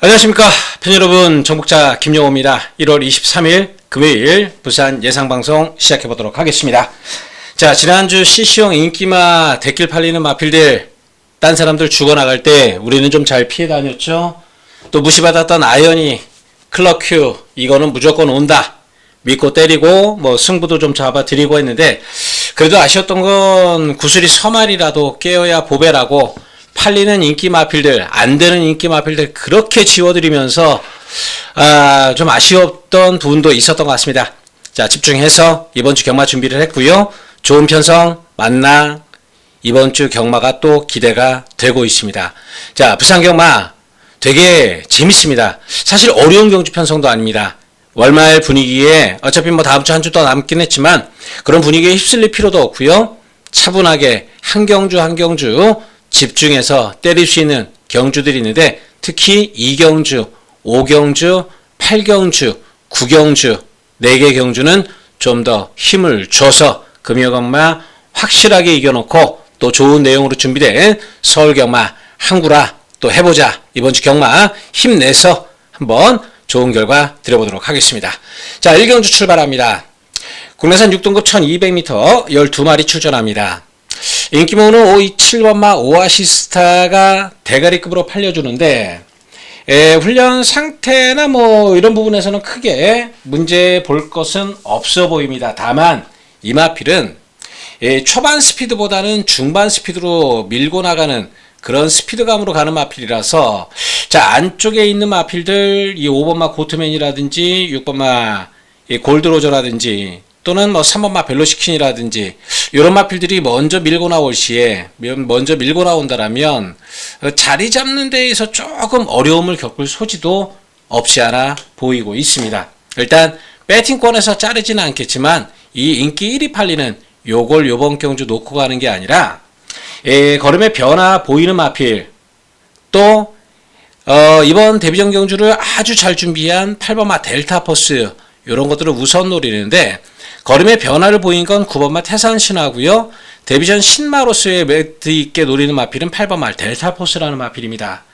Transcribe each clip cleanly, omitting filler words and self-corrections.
안녕하십니까 팬 여러분, 정복자 김영호입니다. 1월 23일 금요일 부산 예상방송 시작해보도록 하겠습니다. 자, 지난주 CC형 인기마 데킬 팔리는 마필들 딴 사람들 죽어나갈 때 우리는 좀 잘 피해 다녔죠. 또 무시받았던 아이언이 클럭큐 이거는 무조건 온다 믿고 때리고 뭐 승부도 좀 잡아드리고 했는데, 그래도 아쉬웠던 건 구슬이 서말이라도 깨어야 보배라고 팔리는 인기 마필들, 안 되는 인기 마필들 그렇게 지워드리면서 좀 아쉬웠던 부분도 있었던 것 같습니다. 자, 집중해서 이번 주 경마 준비를 했고요. 좋은 편성 만나 이번 주 경마가 또 기대가 되고 있습니다. 자, 부산 경마 되게 재밌습니다. 사실 어려운 경주 편성도 아닙니다. 월말 분위기에 어차피 뭐 다음 주 한 주 더 남긴 했지만 그런 분위기에 휩쓸릴 필요도 없고요. 차분하게 한 경주 한 경주 집중해서 때릴 수 있는 경주들이 있는데, 특히 2경주, 5경주, 8경주, 9경주, 4개 경주는 좀 더 힘을 줘서 금요경마 확실하게 이겨놓고 또 좋은 내용으로 준비된 서울경마 한구라 또 해보자. 이번 주 경마 힘내서 한번 좋은 결과 드려보도록 하겠습니다. 자, 1경주 출발합니다. 국내산 6등급 1200m 12마리 출전합니다. 인기모는 527번마 오아시스타가 대가리급으로 팔려주는데, 훈련 상태나 뭐 이런 부분에서는 크게 문제 볼 것은 없어 보입니다. 다만 이 마필은 초반 스피드보다는 중반 스피드로 밀고 나가는 그런 스피드감으로 가는 마필이라서, 자, 안쪽에 있는 마필들 이 5번마 고트맨이라든지 6번마 골드로저라든지 또는 뭐 3번마 벨로시킨이라든지 이런 마필들이 먼저 밀고 나올 시에 먼저 밀고 나온다라면 자리 잡는 데에서 조금 어려움을 겪을 소지도 없지 않아 보이고 있습니다. 일단 배팅권에서 자르지는 않겠지만 이 인기 1위 팔리는 요걸 요번 경주 놓고 가는 게 아니라 걸음의 변화 보이는 마필, 또 이번 데뷔전 경주를 아주 잘 준비한 8번마 델타포스 이런 것들을 우선 노리는데, 걸음의 변화를 보인 건 9번마 태산신화고요. 데뷔전 신마로서의 매트 있게 노리는 마필은 8번마 델타포스라는 마필입니다.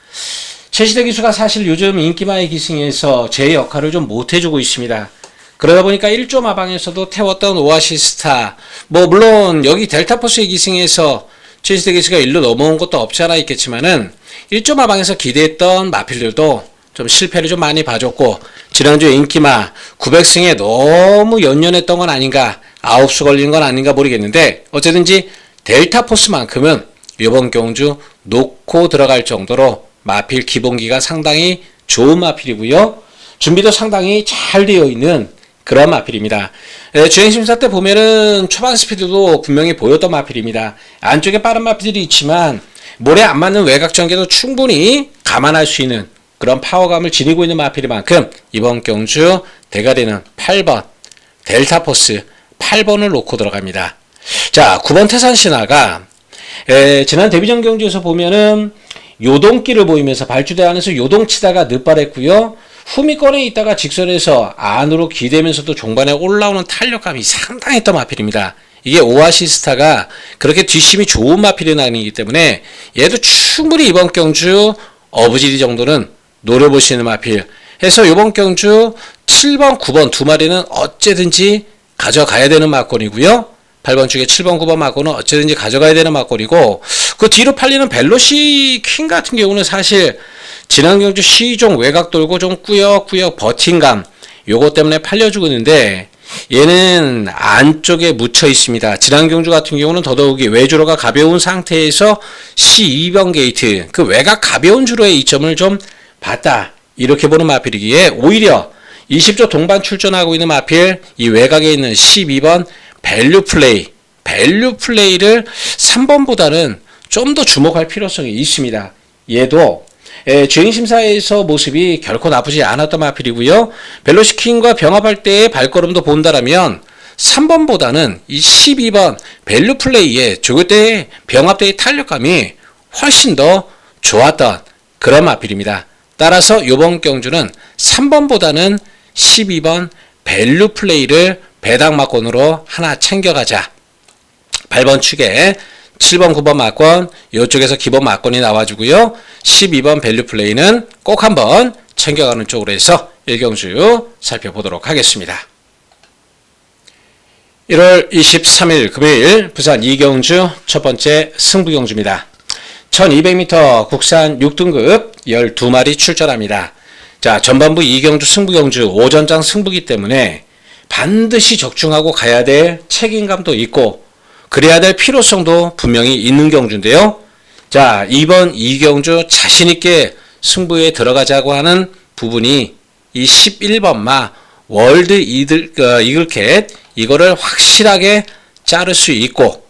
최시대 기수가 사실 요즘 인기마의 기승에서 제 역할을 좀 못해주고 있습니다. 그러다 보니까 1조 마방에서도 태웠던 오아시스타, 뭐 물론 여기 델타포스의 기승에서 최시대 기수가 일로 넘어온 것도 없지 않아 있겠지만은 1조 마방에서 기대했던 마필들도 좀 실패를 좀 많이 봐줬고, 지난주 인기마 900승에 너무 연연했던 건 아닌가, 아홉수 걸린 건 아닌가 모르겠는데, 어쨌든지 델타포스만큼은 이번 경주 놓고 들어갈 정도로 마필 기본기가 상당히 좋은 마필이고요. 준비도 상당히 잘 되어 있는 그런 마필입니다. 주행심사 때 보면은 초반 스피드도 분명히 보였던 마필입니다. 안쪽에 빠른 마필들이 있지만 모래 안 맞는 외곽 전개도 충분히 감안할 수 있는 그런 파워감을 지니고 있는 마필이만큼 이번 경주 대가리는 8번 델타포스 8번을 놓고 들어갑니다. 자, 9번 태산신화가 지난 데뷔전 경주에서 보면은 요동기를 보이면서 발주대 안에서 요동치다가 늦발했고요. 후미권에 있다가 직선에서 안으로 기대면서도 종반에 올라오는 탄력감이 상당했던 마필입니다. 이게 오아시스타가 그렇게 뒷심이 좋은 마필이 아니기 때문에 얘도 충분히 이번 경주 어부지리 정도는 노려보시는 마필 해서 이번 경주 7번, 9번 두 마리는 어째든지 가져가야 되는 막권이고요. 8번 중에 7번, 9번 막권은 어째든지 가져가야 되는 막권이고, 그 뒤로 팔리는 벨로시 퀸 같은 경우는 사실 지난 경주 시종 외곽 돌고 좀 꾸역꾸역 버틴감 요거 때문에 팔려주고 있는데, 얘는 안쪽에 묻혀 있습니다. 지난 경주 같은 경우는 더더욱이 외주로가 가벼운 상태에서 C2번 게이트 그 외곽 가벼운 주로의 이점을 좀 봤다, 이렇게 보는 마필이기에 오히려 20조 동반 출전하고 있는 마필 이 외곽에 있는 12번 밸류 플레이를 3번보다는 좀 더 주목할 필요성이 있습니다. 얘도 주행심사에서 모습이 결코 나쁘지 않았던 마필이고요. 벨로시킨과 병합할 때의 발걸음도 본다라면 3번보다는 이 12번 밸류 플레이의 조교 때의 병합 때의 탄력감이 훨씬 더 좋았던 그런 마필입니다. 따라서 이번 경주는 3번보다는 12번 밸류 플레이를 배당 막권으로 하나 챙겨가자. 8번 축에 7번, 9번 막권 이쪽에서 기본 막권이 나와주고요. 12번 밸류 플레이는 꼭 한번 챙겨가는 쪽으로 해서 1경주 살펴보도록 하겠습니다. 1월 23일 금요일 부산 2경주 첫 번째 승부경주입니다. 1200m 국산 6등급 12마리 출전합니다. 자, 전반부 2경주 승부경주 오전장 승부기 때문에 반드시 적중하고 가야 될 책임감도 있고 그래야 될 필요성도 분명히 있는 경주인데요. 자, 이번 2경주 자신있게 승부에 들어가자고 하는 부분이 이 11번마 월드 이글캣 이거를 확실하게 자를 수 있고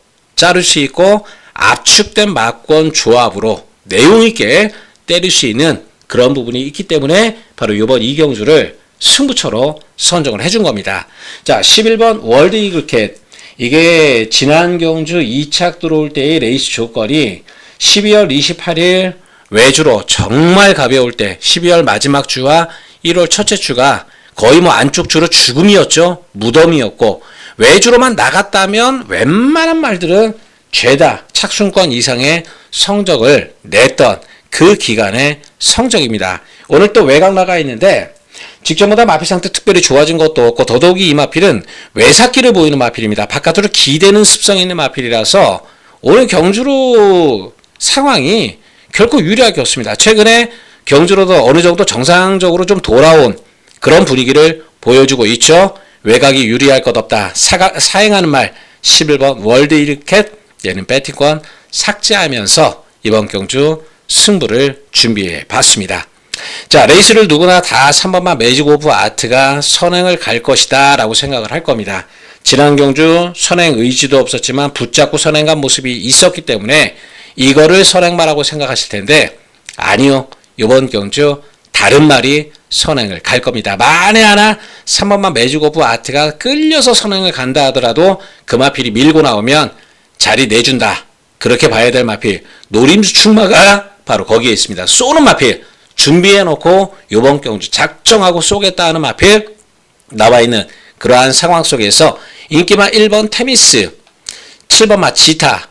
압축된 막권 조합으로 내용있게 때릴 수 있는 그런 부분이 있기 때문에 바로 이번 2경주를 승부처로 선정을 해준 겁니다. 자, 11번 월드 이글캣 이게 지난 경주 2착 들어올 때의 레이스 조건이 12월 28일 외주로 정말 가벼울 때 12월 마지막 주와 1월 첫째 주가 거의 뭐 안쪽 주로 죽음이었죠. 무덤이었고 외주로만 나갔다면 웬만한 말들은 죄다 착순권 이상의 성적을 냈던 그 기간의 성적입니다. 오늘 또 외곽 나가 있는데 직전보다 마필 상태 특별히 좋아진 것도 없고 더더욱이 이 마필은 외삭기를 보이는 마필입니다. 바깥으로 기대는 습성이 있는 마필이라서 오늘 경주로 상황이 결코 유리하게 없습니다. 최근에 경주로도 어느 정도 정상적으로 좀 돌아온 그런 분위기를 보여주고 있죠. 외곽이 유리할 것 없다. 사행하는 말 11번 월드 이글캣 얘는 배팅권 삭제하면서 이번 경주 승부를 준비해 봤습니다. 자, 레이스를 누구나 다 3번만 매직 오브 아트가 선행을 갈 것이다 라고 생각을 할 겁니다. 지난 경주 선행 의지도 없었지만 붙잡고 선행간 모습이 있었기 때문에 이거를 선행만 하고 생각하실 텐데 아니요. 이번 경주 다른 말이 선행을 갈 겁니다. 만에 하나 3번만 매직 오브 아트가 끌려서 선행을 간다 하더라도 그 마필이 밀고 나오면 자리 내준다. 그렇게 봐야 될 마필 노림수 충마가 바로 거기에 있습니다. 쏘는 마필 준비해놓고 이번 경주 작정하고 쏘겠다 하는 마필 나와있는 그러한 상황 속에서 인기마 1번 테미스 7번마 지타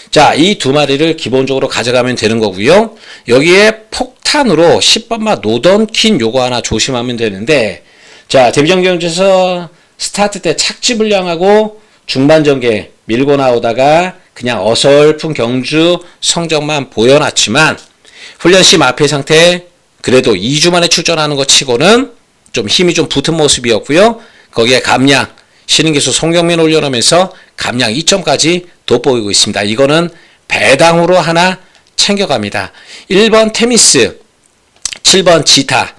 자, 이 두 마리를 기본적으로 가져가면 되는 거고요. 여기에 폭탄으로 10번마 노던킨 요거 하나 조심하면 되는데 자, 데뷔전 경주에서 스타트 때 착지 불량하고 중반 전개 밀고 나오다가 그냥 어설픈 경주 성적만 보여놨지만 훈련 시 마필 상태 그래도 2주 만에 출전하는 것 치고는 좀 힘이 좀 붙은 모습이었고요. 거기에 감량 신인기수 송경민 올려놓으면서 감량 2점까지 돋보이고 있습니다. 이거는 배당으로 하나 챙겨갑니다. 1번 테미스 7번 지타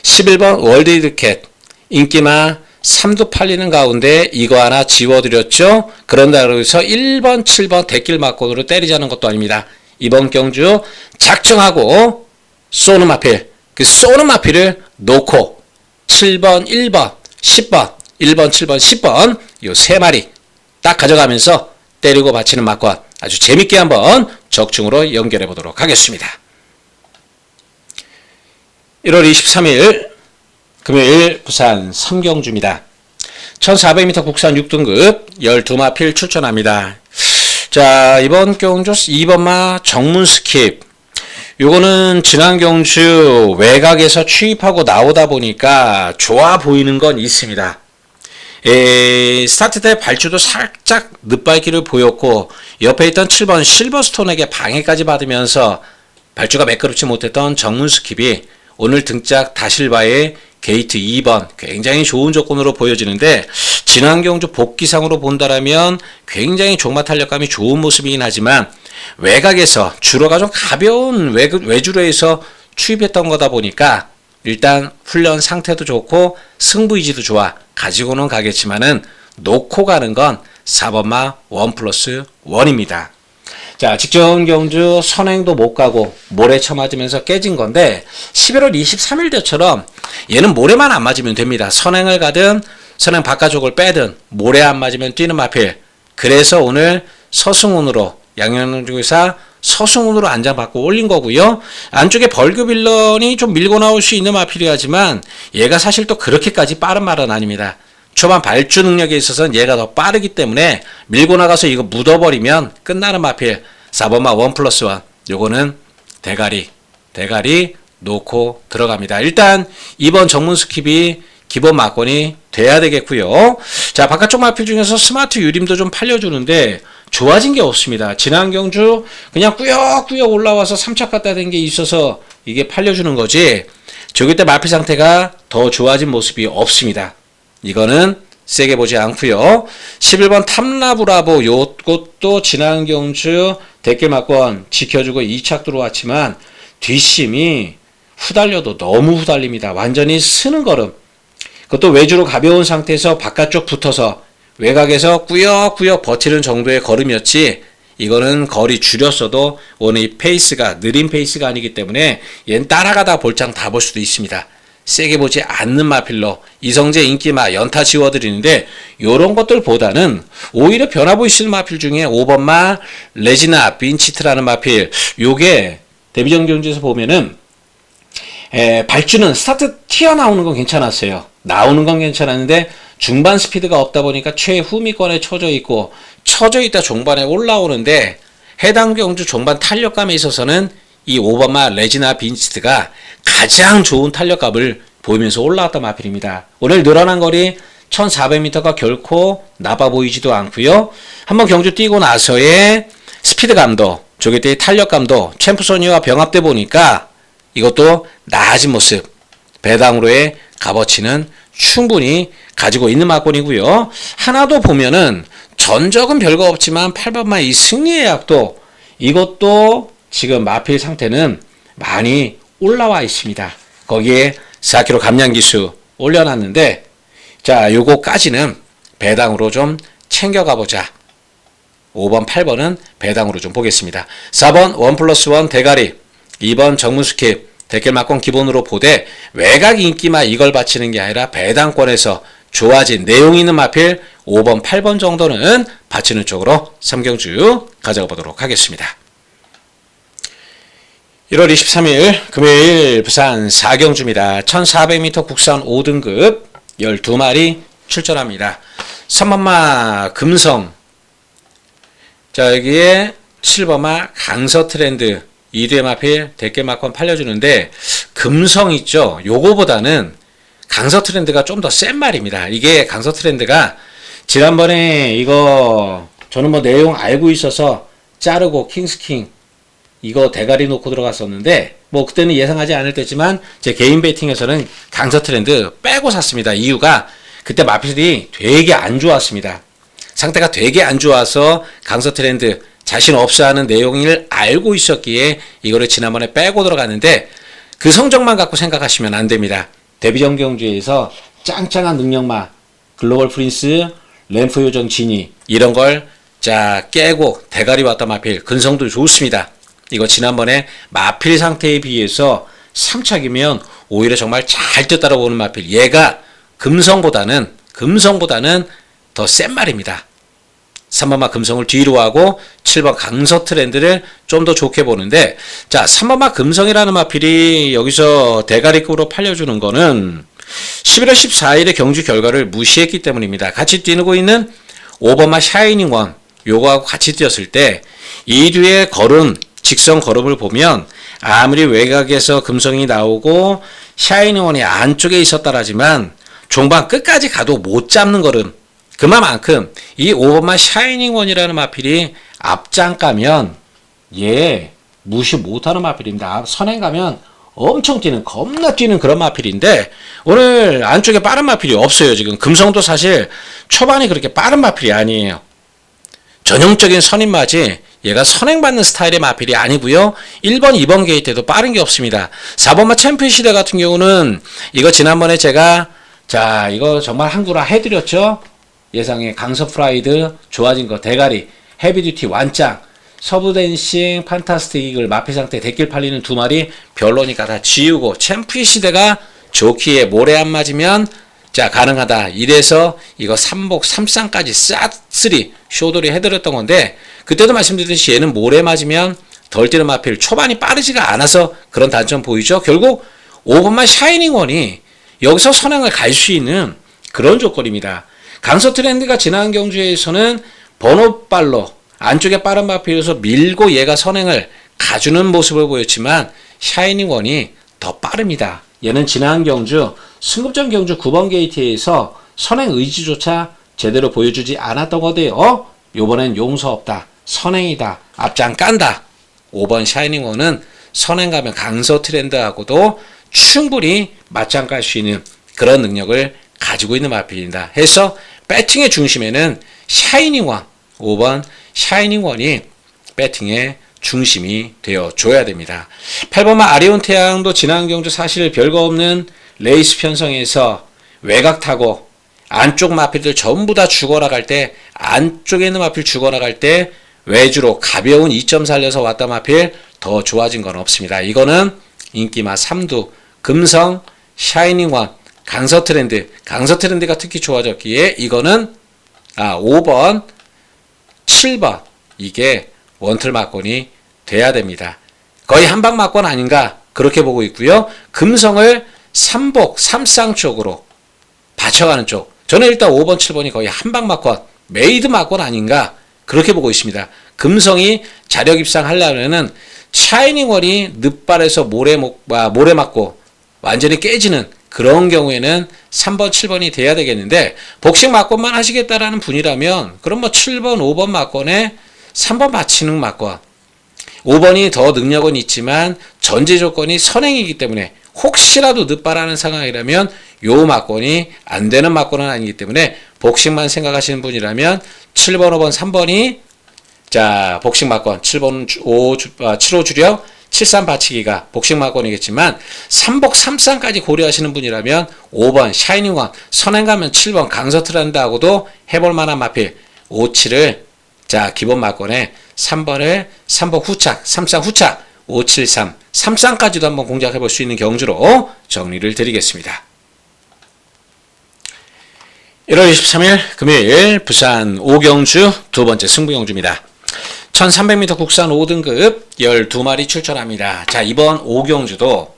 11번 월드 이글캣 인기마 3도 팔리는 가운데 이거 하나 지워드렸죠. 그런다고 해서 1번 7번 대길 막권으로 때리자는 것도 아닙니다. 이번 경주 작정하고 쏘는 마필 그 쏘는 마필을 놓고 7번 1번 10번 1번 7번 10번 요 세 마리 딱 가져가면서 때리고 받치는 막권 아주 재밌게 한번 적중으로 연결해 보도록 하겠습니다. 1월 23일 금요일 부산 3경주입니다. 1400m 국산 6등급 12마필 출전합니다. 자, 이번 경주 2번마 정문 스킵 요거는 지난 경주 외곽에서 취입하고 나오다 보니까 좋아 보이는 건 있습니다. 스타트 때 발주도 살짝 늦발기를 보였고 옆에 있던 7번 실버스톤에게 방해까지 받으면서 발주가 매끄럽지 못했던 정문 스킵이 오늘 등짝 다실바의 게이트 2번 굉장히 좋은 조건으로 보여지는데 지난 경주 복귀상으로 본다라면 굉장히 종마 탄력감이 좋은 모습이긴 하지만 외곽에서 주로가 좀 가벼운 외주로에서 추입했던 거다 보니까 일단 훈련 상태도 좋고 승부의지도 좋아 가지고는 가겠지만은 놓고 가는 건 4번마 1+1입니다. 자, 직전 경주 선행도 못 가고 모래 쳐맞으면서 깨진 건데 11월 23일 때처럼 얘는 모래만 안 맞으면 됩니다. 선행을 가든 선행 바깥쪽을 빼든 모래 안 맞으면 뛰는 마필. 그래서 오늘 서승훈으로 양현종의사 서승훈으로 안장받고 올린 거고요. 안쪽에 벌교 빌런이 좀 밀고 나올 수 있는 마필이지만 얘가 사실 또 그렇게까지 빠른 말은 아닙니다. 초반 발주 능력에 있어서는 얘가 더 빠르기 때문에 밀고 나가서 이거 묻어버리면 끝나는 마필 4번마 1+1 요거는 대가리 놓고 들어갑니다. 일단 2번 정문 스킵이 기본 막건이 돼야 되겠고요. 자, 바깥쪽 마필 중에서 스마트 유림도 좀 팔려주는데 좋아진 게 없습니다. 지난 경주 그냥 꾸역꾸역 올라와서 3차 갖다 댄 게 있어서 이게 팔려주는 거지, 저기 때 마필 상태가 더 좋아진 모습이 없습니다. 이거는 세게 보지 않고요. 11번 탐라브라보 요것도 지난 경주 대길 막건 지켜주고 2착 들어왔지만 뒷심이 후달려도 너무 후달립니다. 완전히 쓰는 걸음. 그것도 외주로 가벼운 상태에서 바깥쪽 붙어서 외곽에서 꾸역꾸역 버티는 정도의 걸음이었지, 이거는 거리 줄였어도 오늘 이 페이스가 느린 페이스가 아니기 때문에 얘는 따라가다 볼장 다 볼 수도 있습니다. 세게 보지 않는 마필로 이성재 인기마 연타 지워드리는데, 요런 것들보다는 오히려 변화 보이시는 마필 중에 5번마 레지나 빈치트라는 마필, 요게 데뷔전 경주에서 보면은 발주는 스타트 튀어나오는 건 괜찮았어요. 나오는 건 괜찮았는데 중반 스피드가 없다 보니까 최후미권에 처져 있고, 처져 있다 종반에 올라오는데, 해당 경주 종반 탄력감에 있어서는 이 5번마 레지나 빈치트가 가장 좋은 탄력감을 보이면서 올라왔던 마필입니다. 오늘 늘어난 거리 1400m가 결코 나빠 보이지도 않고요. 한번 경주 뛰고 나서의 스피드감도, 조개대의 탄력감도 챔프소니와 병합돼 보니까 이것도 나아진 모습, 배당으로의 값어치는 충분히 가지고 있는 막건이고요. 하나 더 보면은 전적은 별거 없지만 8번마 이 승리의 약도, 이것도 지금 마필 상태는 많이 올라와 있습니다. 거기에 4kg 감량기수 올려놨는데, 자, 요거까지는 배당으로 좀 챙겨가보자. 5번, 8번은 배당으로 좀 보겠습니다. 4번 1+1 대가리, 2번 정문스킵 대결 막건 기본으로 보되 외곽 인기만 이걸 바치는 게 아니라 배당권에서 좋아진 내용 있는 마필 5번, 8번 정도는 바치는 쪽으로 3경주 가져가 보도록 하겠습니다. 1월 23일 금요일 부산 4경주입니다. 1400m 국산 5등급 12마리 출전합니다. 3번마 금성, 자, 여기에 7번마 강서트렌드 2두의 마필 대깨 막건 팔려주는데, 금성 있죠? 요거보다는 강서트렌드가 좀 더 센 말입니다. 이게 강서트렌드가 지난번에 이거 저는 뭐 내용 알고 있어서 자르고 킹스킹 이거 대가리 놓고 들어갔었는데, 뭐 그때는 예상하지 않을 때지만 제 개인 베팅에서는 강서트렌드 빼고 샀습니다. 이유가 그때 마필이 되게 안 좋았습니다. 상태가 되게 안 좋아서 강서트렌드 자신 없어 하는 내용을 알고 있었기에 이거를 지난번에 빼고 들어갔는데, 그 성적만 갖고 생각하시면 안 됩니다. 데뷔전 경주에서 짱짱한 능력마 글로벌 프린스, 램프 요정 지니 이런 걸 자 깨고 대가리 왔다 마필 근성도 좋습니다. 이거 지난번에 마필 상태에 비해서 3착이면 오히려 정말 잘 뜯다가 오는 마필, 얘가 금성보다는 더 센 말입니다. 3번마 금성을 뒤로 하고 7번 강서트렌드를 좀 더 좋게 보는데, 자, 3번마 금성이라는 마필이 여기서 대가리급으로 팔려주는 거는 11월 14일의 경주 결과를 무시했기 때문입니다. 같이 뛰고 있는 5번마 샤이닝원 요거하고 같이 뛰었을 때 2두의 걸음, 직선 걸음을 보면 아무리 외곽에서 금성이 나오고 샤이닝원이 안쪽에 있었다라지만 종반 끝까지 가도 못 잡는 걸음, 그만큼 이 5번마 샤이닝원이라는 마필이 앞장 가면 얘 무시 못하는 마필입니다. 선행 가면 엄청 뛰는, 겁나 뛰는 그런 마필인데, 오늘 안쪽에 빠른 마필이 없어요. 지금 금성도 사실 초반에 그렇게 빠른 마필이 아니에요. 전형적인 선임마지 얘가 선행받는 스타일의 마필이 아니고요. 1번, 2번 게이트에도 빠른 게 없습니다. 4번마 챔피언 시대 같은 경우는 이거 지난번에 제가 자 이거 정말 한구라 해드렸죠. 예상의 강서 프라이드 좋아진 거 대가리 헤비듀티 완짱 서부댄싱 판타스틱 이글 마필 상태 대길 팔리는 두 마리 별로니까 다 지우고, 챔피언 시대가 좋기에 모래 안 맞으면 자 가능하다 이래서 이거 3복 3쌍까지 싹쓸이 쇼돌이 해드렸던 건데, 그때도 말씀드렸듯이 얘는 모래 맞으면 덜 뛰는 마필, 초반이 빠르지가 않아서 그런 단점 보이죠. 결국 5번만 샤이닝원이 여기서 선행을 갈 수 있는 그런 조건입니다. 강서 트렌드가 지난 경주에서는 번호발로 안쪽에 빠른 마필에서 밀고 얘가 선행을 가주는 모습을 보였지만 샤이닝원이 더 빠릅니다. 얘는 지난 경주 승급전 경주 9번 게이트에서 선행 의지조차 제대로 보여주지 않았던 거대요. 요번엔 용서 없다. 선행이다. 앞장 깐다. 5번 샤이닝원은 선행 가면 강서 트렌드하고도 충분히 맞짱 깔 수 있는 그런 능력을 가지고 있는 마필입니다. 해서 배팅의 중심에는 샤이닝원 5번 샤이닝원이 배팅의 중심이 되어줘야 됩니다. 8번마 아리온 태양도 지난 경주 사실 별거 없는 레이스 편성에서 외곽 타고 안쪽 마필들 전부 다 죽어나갈 때 안쪽에 있는 마필 죽어나갈 때 외주로 가벼운 2점 살려서 왔다 마필 더 좋아진 건 없습니다. 이거는 인기마 3두 금성 샤이닝원 강서 트렌드가 특히 좋아졌기에 이거는 5번 7번 이게 원틀 막권이 돼야 됩니다. 거의 한방 막권 아닌가 그렇게 보고 있고요. 금성을 삼복 3쌍 쪽으로 받쳐가는 쪽 저는 일단 5번 7번이 거의 한방 막권 메이드 막권 아닌가 그렇게 보고 있습니다. 금성이 자력 입상하려면은 샤이닝원이 늪발에서 모래 맞고 완전히 깨지는 그런 경우에는 3번 7번이 돼야 되겠는데 복식 막권만 하시겠다라는 분이라면 그럼 뭐 7번 5번 막권에 3번 맞히는 막권 5번이 더 능력은 있지만 전제 조건이 선행이기 때문에 혹시라도 늪발하는 상황이라면 요 막권이 안 되는 막권은 아니기 때문에 복식만 생각하시는 분이라면 7번 5번 3번이 자 복식 막권 7번 7호 주력 73 받치기가 복식 막권이겠지만 3복 3쌍까지 고려하시는 분이라면 5번 샤이닝원 선행 가면 7번 강서 트렌드하고도 해볼 만한 마필 57을 자 기본 막권에 3번을 3복 후착 3쌍 후착 573 3쌍까지도 한번 공략해 볼 수 있는 경주로 정리를 드리겠습니다. 1월 23일 금요일 부산 5경주 두 번째 승부경주입니다. 1300m 국산 5등급 12마리 출전합니다. 자, 이번 5경주도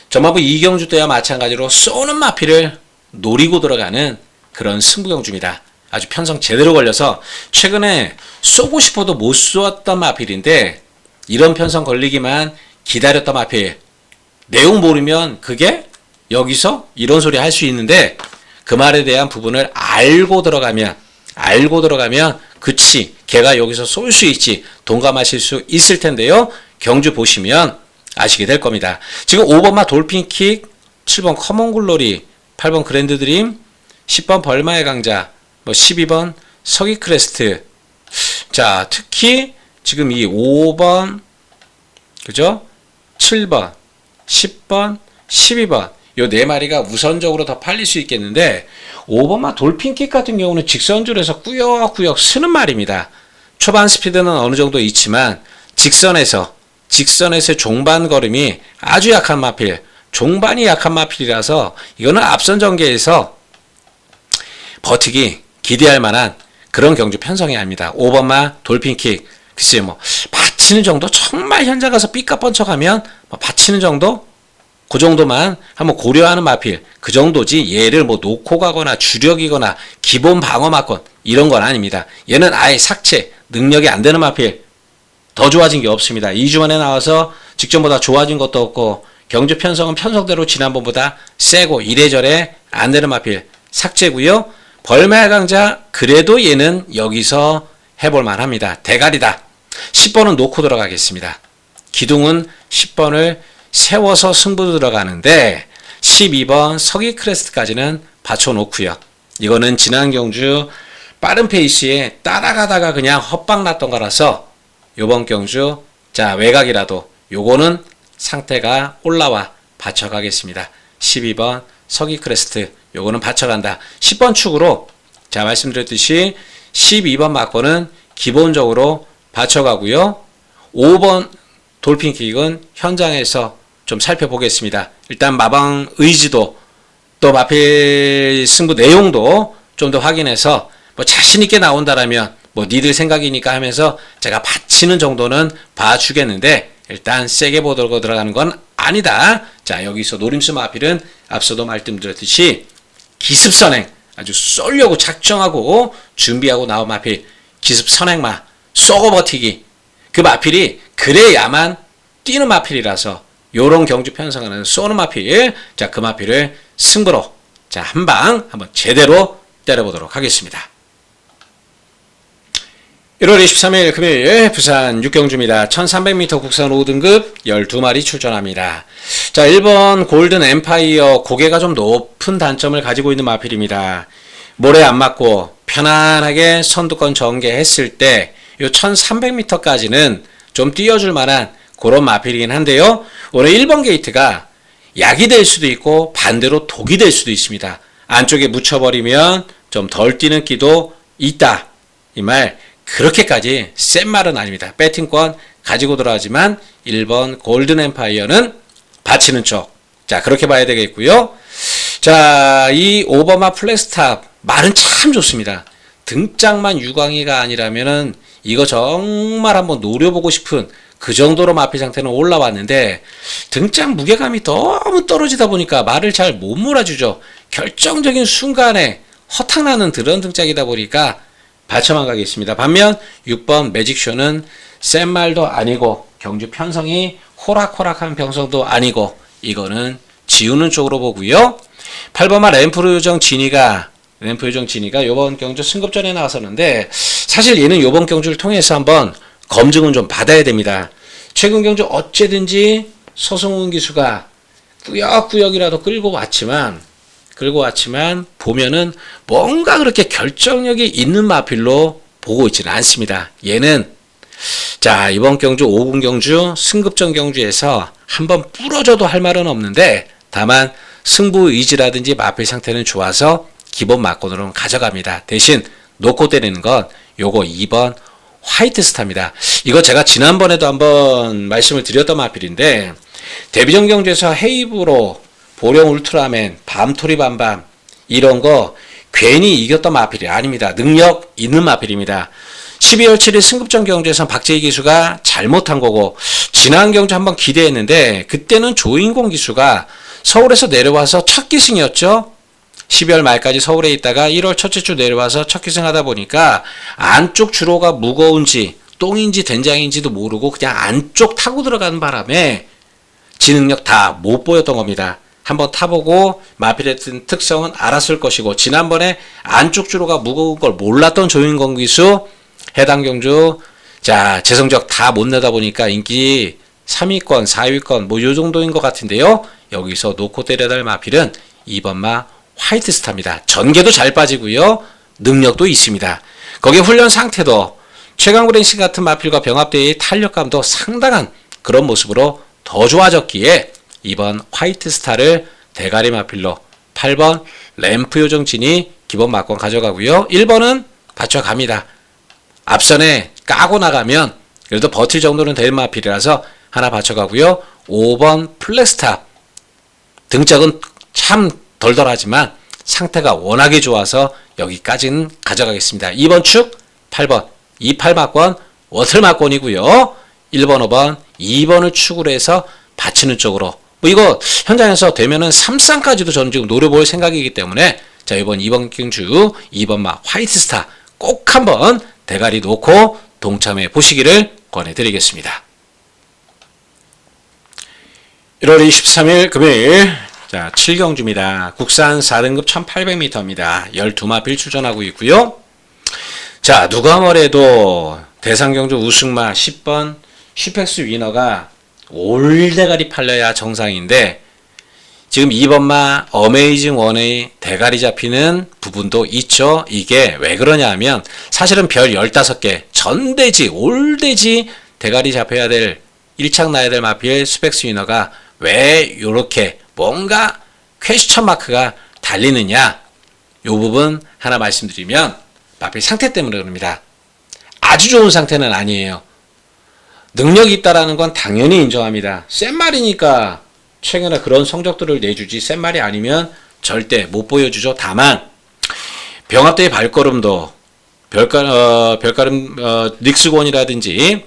전마부 2경주 때와 마찬가지로 쏘는 마필을 노리고 들어가는 그런 승부경주입니다. 아주 편성 제대로 걸려서 최근에 쏘고 싶어도 못 쏘았던 마필인데 이런 편성 걸리기만 기다렸던 마필 내용 모르면 그게 여기서 이런 소리 할 수 있는데 그 말에 대한 부분을 알고 들어가면 그치 걔가 여기서 쏠 수 있지 동감하실 수 있을 텐데요. 경주 보시면 아시게 될 겁니다. 지금 5번마 돌핀킥 7번 커먼글로리 8번 그랜드드림 10번 벌마의 강자 12번 서기크레스트 자 특히 지금 이 5번 그죠 7번 10번 12번 요 네 마리가 우선적으로 더 팔릴 수 있겠는데 5번마 돌핀킥 같은 경우는 직선줄에서 꾸역꾸역 쓰는 말입니다. 초반 스피드는 어느 정도 있지만 직선에서의 종반 걸음이 아주 약한 마필 종반이 약한 마필이라서 이거는 앞선 전개에서 버티기 기대할 만한 그런 경주 편성이 아닙니다. 5번마 돌핀킥 글쎄요 뭐 받치는 정도 정말 현장 가서 삐까뻔쩍하면 받치는 정도 그 정도만 한번 고려하는 마필 그 정도지 얘를 뭐 놓고 가거나 주력이거나 기본 방어 막권 이런 건 아닙니다. 얘는 아예 삭제 능력이 안 되는 마필 더 좋아진 게 없습니다. 2주 만에 나와서 직전보다 좋아진 것도 없고 경주 편성은 편성대로 지난번보다 세고 이래저래 안 되는 마필 삭제고요. 벌마의 강자 그래도 얘는 여기서 해볼 만합니다. 대가리다. 10번은 놓고 들어가겠습니다. 기둥은 10번을 세워서 승부 들어가는데 12번 서기 크레스트까지는 받쳐놓고요. 이거는 지난 경주 빠른 페이스에 따라가다가 그냥 헛방 났던 거라서 요번 경주 자 외곽이라도 요거는 상태가 올라와 받쳐가겠습니다. 12번 서기 크레스트 요거는 받쳐간다. 10번 축으로 자 말씀드렸듯이 12번 막권은 기본적으로 받쳐가고요. 5번 돌핀킥은 현장에서 좀 살펴보겠습니다. 일단 마방 의지도 또 마필 승부 내용도 좀 더 확인해서 뭐 자신있게 나온다라면 뭐 니들 생각이니까 하면서 제가 받치는 정도는 봐주겠는데 일단 세게 보고 들어가는 건 아니다. 자 여기서 노림수 마필은 앞서도 말씀드렸듯이 기습선행 아주 쏠려고 작정하고 준비하고 나온 마필, 기습 선행마, 쏘고 버티기. 그 마필이 그래야만 뛰는 마필이라서 요런 경주 편성하는 쏘는 마필, 자, 그 마필을 승부로 자, 한번 제대로 때려보도록 하겠습니다. 1월 23일 금요일 부산 6경주입니다. 1300m 국산 5등급 12마리 출전합니다. 자, 1번 골든 엠파이어, 고개가 좀 높은 단점을 가지고 있는 마필입니다. 모래 안 맞고 편안하게 선두권 전개했을 때 요 1300m까지는 좀 뛰어줄 만한 그런 마필이긴 한데요. 오늘 1번 게이트가 약이 될 수도 있고 반대로 독이 될 수도 있습니다. 안쪽에 묻혀버리면 좀 덜 뛰는 끼도 있다. 이 말 그렇게까지 센 말은 아닙니다. 배팅권 가지고 들어가지만 1번 골든 엠파이어는 받치는 쪽. 자, 그렇게 봐야 되겠고요. 자, 이 오버마 플랫스탑 말은 참 좋습니다. 등짝만 유광이가 아니라면은 이거 정말 한번 노려보고 싶은 그 정도로 마필 상태는 올라왔는데 등짝 무게감이 너무 떨어지다 보니까 말을 잘 못 몰아주죠. 결정적인 순간에 허탕나는 그런 등짝이다 보니까 받쳐만 가겠습니다. 반면 6번 매직쇼는 센 말도 아니고 경주 편성이 호락호락한 병성도 아니고 이거는 지우는 쪽으로 보고요. 8번마 램프 요정 진이가 요번 경주 승급전에 나왔었는데 사실 얘는 요번 경주를 통해서 한번 검증은 좀 받아야 됩니다. 최근 경주 어쨌든지 서승훈 기수가 꾸역꾸역이라도 끌고 왔지만 보면은 뭔가 그렇게 결정력이 있는 마필로 보고 있지는 않습니다. 얘는 자, 이번 경주 5군 경주 승급전 경주에서 한번 부러져도 할 말은 없는데 다만 승부 의지라든지 마필 상태는 좋아서 기본 막권으로는 가져갑니다. 대신 놓고 때리는 건 요거 2번 화이트 스타입니다. 이거 제가 지난번에도 한번 말씀을 드렸던 마필인데 데뷔전 경주에서 헤이브로 보령 울트라맨, 밤토리 밤밤 이런 거 괜히 이겼던 마필이 아닙니다. 능력 있는 마필입니다. 12월 7일 승급전 경주에서는 박재희 기수가 잘못한 거고 지난 경주 한번 기대했는데 그때는 조인공 기수가 서울에서 내려와서 첫 기승이었죠. 12월 말까지 서울에 있다가 1월 첫째 주 내려와서 첫 기승하다 보니까 안쪽 주로가 무거운지 똥인지 된장인지도 모르고 그냥 안쪽 타고 들어가는 바람에 지능력 다 못 보였던 겁니다. 한번 타보고 마필의 특성은 알았을 것이고 지난번에 안쪽 주로가 무거운 걸 몰랐던 조인공 기수 해당 경주 자, 제 성적 다 못 내다 보니까 인기 3위권, 4위권 뭐 요 정도인 것 같은데요. 여기서 놓고 때려야 될 마필은 2번마 화이트 스타입니다. 전개도 잘 빠지고요. 능력도 있습니다. 거기에 훈련 상태도 최강구 랭싱 같은 마필과 병합대의 탄력감도 상당한 그런 모습으로 더 좋아졌기에 2번 화이트 스타를 대가리 마필로 8번 램프 요정진이 기본 막권 가져가고요. 1번은 받쳐갑니다. 앞선에 까고 나가면 그래도 버틸 정도는 될 마필이라서 하나 받쳐가고요. 5번 플렉스탑 등짝은 참 덜덜하지만 상태가 워낙에 좋아서 여기까지는 가져가겠습니다. 2번 축 8번 28 막권 워틀 막권이고요. 1번 5번 2번을 축으로 해서 받치는 쪽으로 뭐 이거 현장에서 되면은 3쌍까지도 저는 지금 노려볼 생각이기 때문에 자, 이번 2번 경주 2번마 화이트 스타 꼭 한번 대가리 놓고 동참해 보시기를 권해드리겠습니다. 1월 23일 금요일 자, 7경주입니다. 국산 4등급 1800m입니다. 12마필 출전하고 있고요. 자, 누가 뭐래도 대상경주 우승마 10번 슈펙스 위너가 올대가리 팔려야 정상인데 지금 2번마 어메이징 원의 대가리 잡히는 부분도 있죠. 이게 왜 그러냐 하면 사실은 별 15개 전대지 올대지 대가리 잡혀야 될 1착 나야 될 마필 슈펙스 위너가 왜 요렇게 뭔가 퀘스천 마크가 달리느냐 요 부분 하나 말씀드리면 마필 상태 때문에 그럽니다. 아주 좋은 상태는 아니에요. 능력이 있다라는 건 당연히 인정합니다. 센 말이니까 최근에 그런 성적들을 내주지 센 말이 아니면 절대 못 보여주죠. 다만 병합대의 발걸음도 별가름 닉스곤이라든지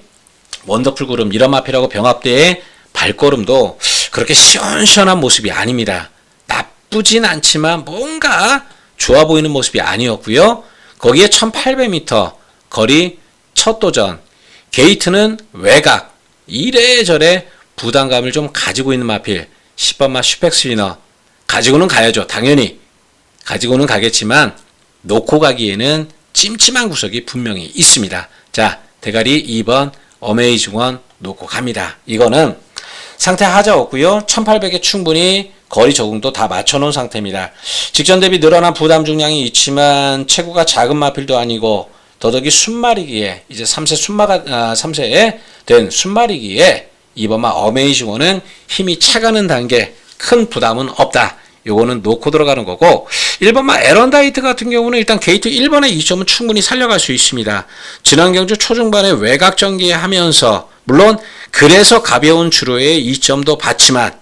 원더풀 그룹 이런 마필하고 병합대의 발걸음도 그렇게 시원시원한 모습이 아닙니다. 나쁘진 않지만 뭔가 좋아 보이는 모습이 아니었고요. 거기에 1800m 거리 첫 도전. 게이트는 외곽. 이래저래 부담감을 좀 가지고 있는 마필. 10번마 슈펙스 위너. 가지고는 가야죠. 당연히. 가지고는 가겠지만 놓고 가기에는 찜찜한 구석이 분명히 있습니다. 자, 대가리 2번 어메이징원 놓고 갑니다. 이거는 상태 하자 없고요. 1800에 충분히 거리 적응도 다 맞춰놓은 상태입니다. 직전 대비 늘어난 부담 중량이 있지만 체구가 작은 마필도 아니고 더덕이 순마리기에 이제 3세에 된 순마리기에 2번마 어메이징원은 힘이 차가는 단계 큰 부담은 없다. 요거는 놓고 들어가는 거고 1번마 에런다이트 같은 경우는 일단 게이트 1번의 이점은 충분히 살려갈 수 있습니다. 지난 경주 초중반에 외곽 전개하면서 물론 그래서 가벼운 주로의 이점도 받지만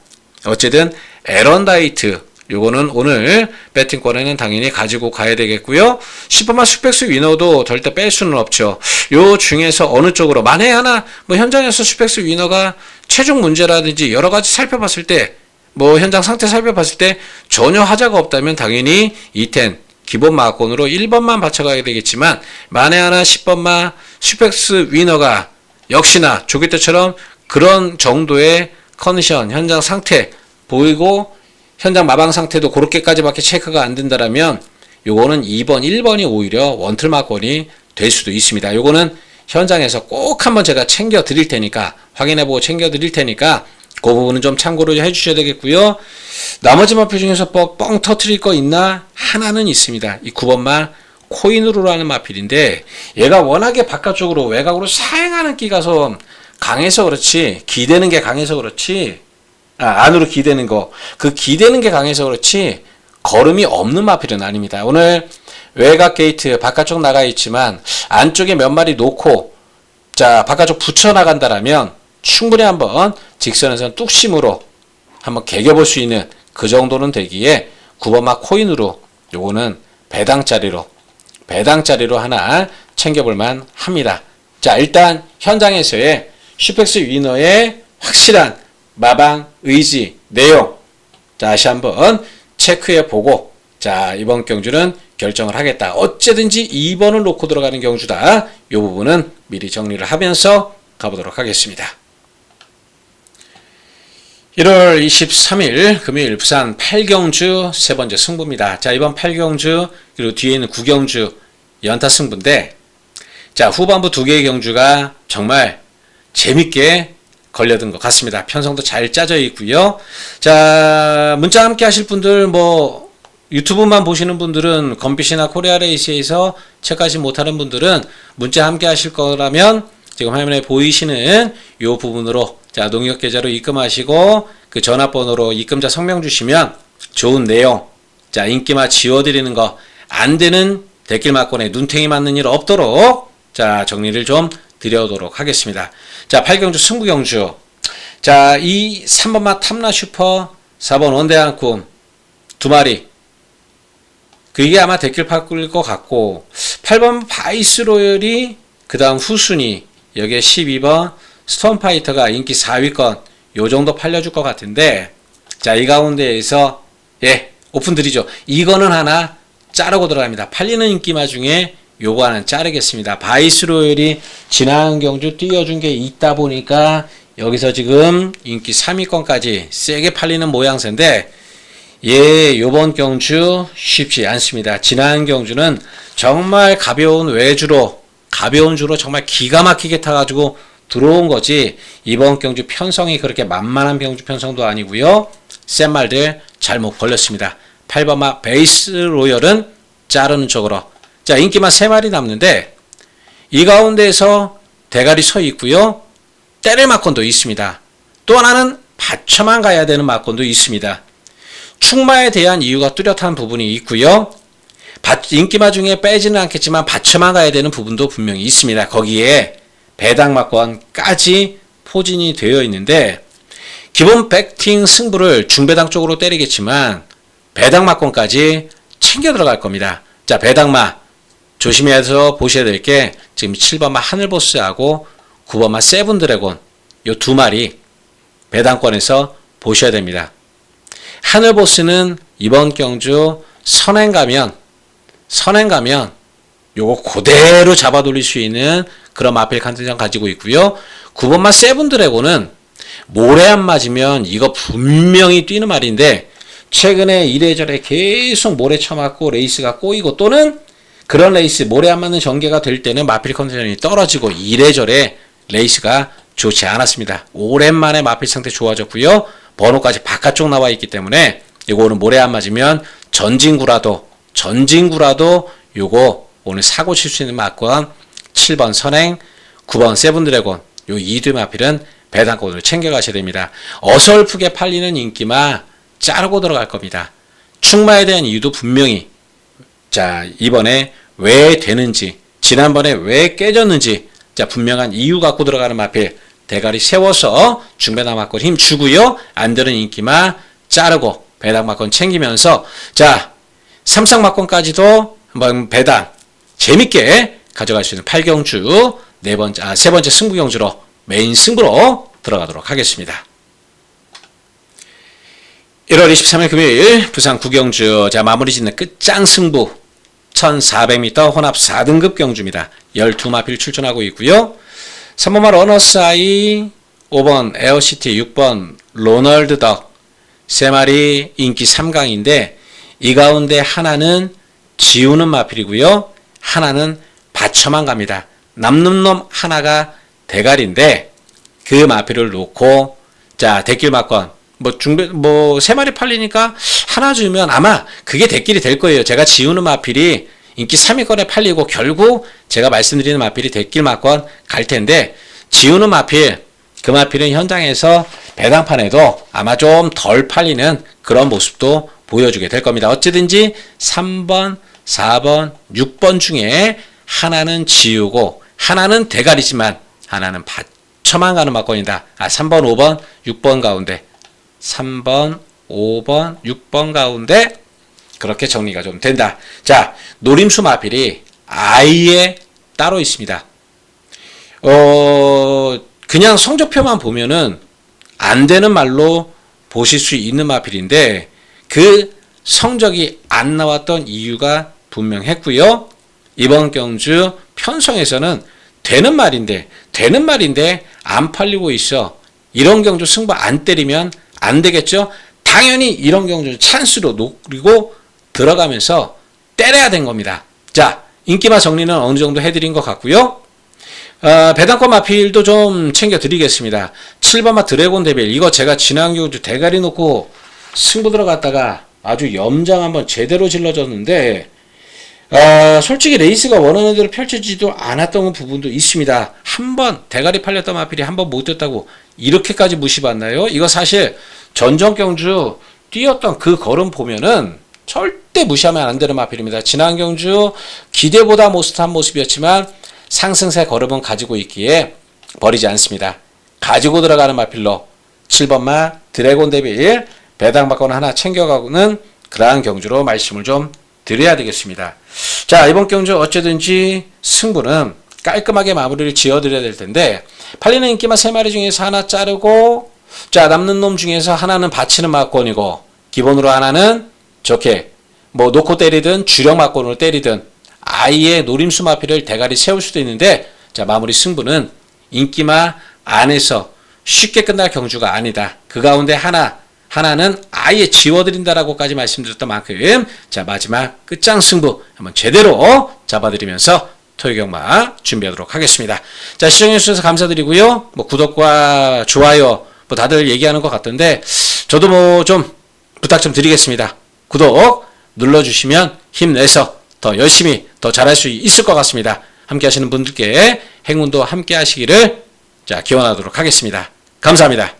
어쨌든 에런다이트 요거는 오늘 배팅권에는 당연히 가지고 가야 되겠고요. 10번마 슈펙스 위너도 절대 뺄 수는 없죠. 요 중에서 어느 쪽으로 만에 하나 뭐 현장에서 슈펙스 위너가 체중 문제라든지 여러 가지 살펴봤을 때 뭐 현장 상태 살펴봤을 때 전혀 하자가 없다면 당연히 2텐 기본 마건으로 1번만 받쳐가야 되겠지만 만에 하나 10번마 슈펙스 위너가 역시나 조기 때처럼 그런 정도의 컨디션 현장 상태 보이고 현장 마방 상태도 그렇게까지밖에 체크가 안 된다라면 요거는 2번 1번이 오히려 원틀 마건이 될 수도 있습니다. 요거는 현장에서 꼭 한번 제가 챙겨 드릴 테니까 확인해보고 챙겨 드릴 테니까 그 부분은 좀 참고로 해주셔야 되겠고요. 나머지 마필 중에서 뻥 터트릴 거 있나? 하나는 있습니다. 이 9번마 코인으로 하는 마필인데 얘가 워낙에 바깥쪽으로 외곽으로 사행하는 끼가 강해서 그렇지 기대는 게 강해서 그렇지 안으로 기대는 거 그 기대는 게 강해서 그렇지 걸음이 없는 마필은 아닙니다. 오늘 외곽 게이트 바깥쪽 나가 있지만 안쪽에 몇 마리 놓고 자 바깥쪽 붙여 나간다라면 충분히 한번 직선에서는 뚝심으로 한번 개겨볼 수 있는 그 정도는 되기에 9번마 코인으로 요거는 배당짜리로 하나 챙겨볼만 합니다. 자 일단 현장에서의 슈펙스 위너의 확실한 마방 의지 내용 다시 한번 체크해 보고 자 이번 경주는 결정을 하겠다. 어쨌든지 2번을 놓고 들어가는 경주다. 이 부분은 미리 정리를 하면서 가보도록 하겠습니다. 1월 23일 금요일 부산 8경주 세 번째 승부입니다. 자 이번 8경주 그리고 뒤에 있는 9경주 연타 승부인데 자 후반부 두 개의 경주가 정말 재밌게 걸려든 것 같습니다. 편성도 잘 짜져 있고요. 자 문자 함께 하실 분들 뭐 유튜브만 보시는 분들은 건빛이나 코리아레이스에서 체크하지 못하는 분들은 문자 함께 하실 거라면 지금 화면에 보이시는 이 부분으로 자 농협 계좌로 입금하시고 그 전화번호로 입금자 성명 주시면 좋은 내용 자 인기마 지워드리는 거 안되는 대길 막권에 눈탱이 맞는 일 없도록 자 정리를 좀 드려오도록 하겠습니다. 자 8경주 승부경주 자 이 3번마 탐라 슈퍼 4번 원대한 꿈 두 마리 그게 아마 대길 바꿀 것 같고 8번 바이스 로열이 그 다음 후순위 여기에 12번 스톤파이터가 인기 4위권 요 정도 팔려줄 것 같은데 자 이 가운데에서 예 오픈 드리죠. 이거는 하나 자르고 들어갑니다. 팔리는 인기마 중에 요거 하나 자르겠습니다. 바이스 로열이 지난 경주 띄워준 게 있다 보니까 여기서 지금 인기 3위권까지 세게 팔리는 모양새인데 예 요번 경주 쉽지 않습니다. 지난 경주는 정말 가벼운 외주로 가벼운 주로 정말 기가 막히게 타가지고 들어온 거지 이번 경주 편성이 그렇게 만만한 경주 편성도 아니고요. 센 말들 잘못 걸렸습니다. 8번마 베이스 로열은 자르는 쪽으로 자 인기만 3마리 남는데 이 가운데에서 대가리 서 있고요. 때릴 막건도 있습니다. 또 하나는 받쳐만 가야 되는 막건도 있습니다. 충마에 대한 이유가 뚜렷한 부분이 있고요. 인기마 중에 빼지는 않겠지만 받쳐만 가야 되는 부분도 분명히 있습니다. 거기에 배당 막권까지 포진이 되어 있는데 기본 백팅 승부를 중배당 쪽으로 때리겠지만 배당 막권까지 챙겨 들어갈 겁니다. 자 배당마 조심해서 보셔야 될 게 지금 7번마 하늘보스하고 9번마 세븐드래곤 요 두 마리 배당권에서 보셔야 됩니다. 하늘보스는 이번 경주 선행 가면 선행 가면 요거 그대로 잡아 돌릴 수 있는 그런 마필 컨디션 가지고 있고요. 9번마 세븐드래곤은 모래 안 맞으면 이거 분명히 뛰는 말인데 최근에 이래저래 계속 모래 쳐맞고 레이스가 꼬이고 또는 그런 레이스 모래 안 맞는 전개가 될 때는 마필 컨디션이 떨어지고 이래저래 레이스가 좋지 않았습니다. 오랜만에 마필 상태 좋아졌고요. 번호까지 바깥쪽 나와 있기 때문에 이거는 모래 안 맞으면 전진구라도 요거 오늘 사고 칠 수 있는 막권 7번 선행 9번 세븐드래곤 요 2두 마필은 배당권으로 챙겨가셔야 됩니다. 어설프게 팔리는 인기마 자르고 들어갈 겁니다. 축마에 대한 이유도 분명히 자 이번에 왜 되는지 지난번에 왜 깨졌는지 자 분명한 이유 갖고 들어가는 마필 대가리 세워서 중배당 막권 힘 주고요. 안 되는 인기마 자르고 배당 막권 챙기면서 자 삼상 막권까지도 한번 배당 재밌게 가져갈 수 있는 8경주 세 번째 승부경주로 메인 승부로 들어가도록 하겠습니다. 1월 23일 금요일 부산 9경주 자 마무리 짓는 끝장 승부 1400m 혼합 4등급 경주입니다. 12마필 출전하고 있고요. 3번마 러너사이 5번 에어시티 6번 로널드 덕 3마리 인기 3강인데 이 가운데 하나는 지우는 마필이고요. 하나는 받쳐만 갑니다. 남는 놈 하나가 대가리인데 그 마필을 놓고 자 대길 막권 세 마리 팔리니까 하나 주면 아마 그게 대길이 될 거예요. 제가 지우는 마필이 인기 3위권에 팔리고 결국 제가 말씀드리는 마필이 대길 막권 갈 텐데 지우는 마필 그 마필은 현장에서 배당판에도 아마 좀 덜 팔리는 그런 모습도 보여주게 될 겁니다. 어찌든지 3번, 4번, 6번 중에 하나는 지우고 하나는 대가리지만 하나는 받쳐만 가는 막권이다. 3번, 5번, 6번 가운데 3번, 5번, 6번 가운데 그렇게 정리가 좀 된다. 자, 노림수 마필이 아예 따로 있습니다. 그냥 성적표만 보면은 안 되는 말로 보실 수 있는 마필인데 그 성적이 안 나왔던 이유가 분명했고요. 이번 경주 편성에서는 되는 말인데 안 팔리고 있어. 이런 경주 승부 안 때리면 안 되겠죠. 당연히 이런 경주 찬스로 노리고 들어가면서 때려야 된 겁니다. 자, 인기마 정리는 어느 정도 해드린 것 같고요. 배당권 마필도 좀 챙겨드리겠습니다. 7번마 드래곤 데빌 이거 제가 지난 경주 대가리 놓고 승부 들어갔다가 아주 염장 한번 제대로 질러줬는데 솔직히 레이스가 원하는 대로 펼쳐지지도 않았던 부분도 있습니다. 한번 대가리 팔렸던 마필이 한번 못 뛰었다고 이렇게까지 무시받나요? 이거 사실 전전 경주 뛰었던 그 걸음 보면은 절대 무시하면 안 되는 마필입니다. 지난 경주 기대보다 못한 모습이었지만 상승세 걸음은 가지고 있기에 버리지 않습니다. 가지고 들어가는 마필로 7번마 드래곤 데빌 배당 받거나 하나 챙겨가고는 그러한 경주로 말씀을 좀 드려야 되겠습니다. 자, 이번 경주 어쨌든지 승부는 깔끔하게 마무리를 지어드려야 될 텐데 팔리는 인기마 3마리 중에서 하나 자르고 자 남는 놈 중에서 하나는 받치는 막권이고 기본으로 하나는 좋게 놓고 때리든 주력 막권으로 때리든 아예 노림수 마필을 대가리 세울 수도 있는데 자 마무리 승부는 인기마 안에서 쉽게 끝날 경주가 아니다. 그 가운데 하나는 아예 지워드린다라고까지 말씀드렸던 만큼 자 마지막 끝장 승부 한번 제대로 잡아드리면서 토요경마 준비하도록 하겠습니다. 자 시청해주셔서 감사드리고요. 구독과 좋아요 다들 얘기하는 것 같던데 저도 좀 부탁 좀 드리겠습니다. 구독 눌러주시면 힘내서 더 열심히 더 잘할 수 있을 것 같습니다. 함께 하시는 분들께 행운도 함께 하시기를 자 기원하도록 하겠습니다. 감사합니다.